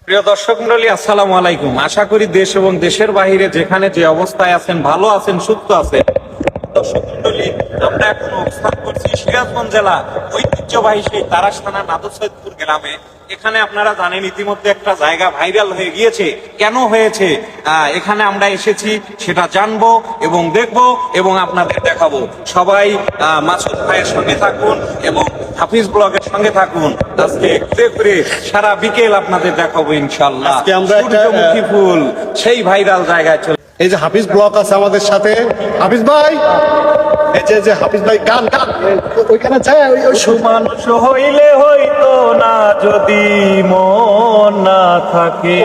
প্রিয় দর্শক মণ্ডলী, আসসালামু আলাইকুম। আশা করি দেশ এবং দেশের বাইরে যেখানে যে অবস্থায় আছেন ভালো আছেন, সুস্থ আছেন। দর্শক মণ্ডলী, আমরা এখন অবস্থান করছি সিরাজগঞ্জ জেলা ঐতিহ্যবাহী সেই তারাস থানা নাদর সৈয়দপুর গ্রামে। এখানে আপনারা জানেন ইতিমধ্যে একটা জায়গা ভাইরাল হয়ে গিয়েছে। কেন হয়েছে এখানে আমরা এসেছি সেটা জানবো এবং দেখবো এবং আপনাদের দেখাবো। সবাই মাসুদ ভাইয়ের সঙ্গে থাকুন এবং হাফিজ ব্লগের সঙ্গে থাকুন। আজকে ঘুরে ঘুরে সারা বিকেল আপনাদের দেখাবো ইনশাল্লাহ। আজকে আমরা একটা সূর্যমুখী ফুল সেই ভাইরাল জায়গায় চলে। এই যে হাফিজ ব্লক আছে আমাদের সাথে। হাফিজ ভাই, এই যে হাফিজ ভাই গান গান ওইখানে যায় ওই মানুষ হইলে হইতো না যদি মন না থাকে,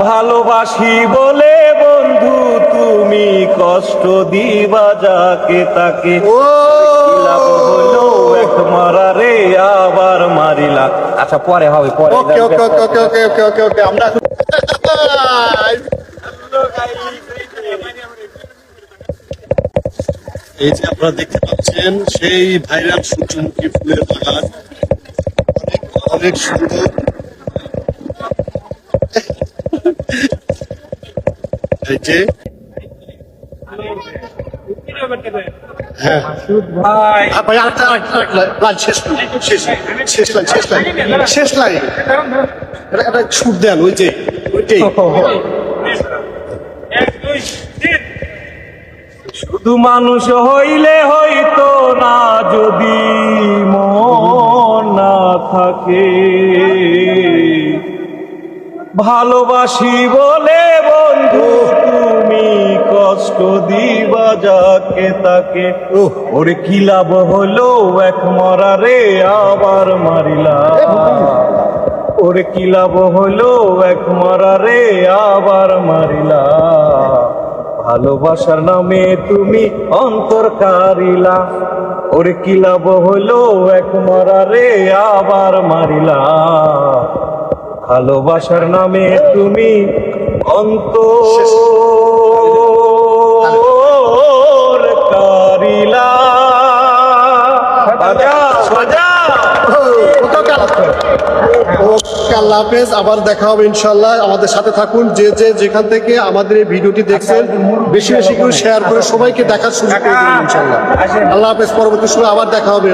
ভালোবাসি বলে বন্ধু তুমি কষ্ট দিবা যাকে তাকে, লাভ হলো এক মারারে আবার মারিলা। আচ্ছা পরে হবে, পরে। ওকে ওকে ওকে ওকে ওকে ওকে ওকে ওকে আমরা এই যে আপনারা দেখতে পাচ্ছেন সেই ভাইরাল সূর্যমুখী ফুলের বাগান, অনেক সুন্দর। এই যে হ্যাঁ ভাই ভাই আরেকটা লাইন শেষ শেষ শেষ লাইন শেষ লাইন শেষ লাইন একটা ছুট দেন ওইটাই। শুধু মানুষ হইলে হইতো না যদি মন না থাকে, ভালোবাসি বলে বন্ধু তুমি কষ্ট দিবা যাকে তাকে, ওরে কি লাভ হলো এক মরারে আবার মারিলা, ওরে কি লাভ হলো এক মরারে আবার মারিলা, ভালোবাসার নামে তুমি অন্তর কারিলা, ওরে কি লাভ হলো এক মরারে আবার মারিলা, ভালোবাসার নামে তুমি অন্তর কারিলা। আল্লাহ হাফেজ, আবার দেখা হবে ইনশাল্লাহ। আমাদের সাথে থাকুন। যে যেখান থেকে আমাদের এই ভিডিওটি দেখছেন বেশি বেশি করে শেয়ার করে সবাইকে দেখার সুযোগ করে দিন ইনশাল্লাহ। আল্লাহ হাফেজ, পরবর্তী সময় আবার দেখা হবে।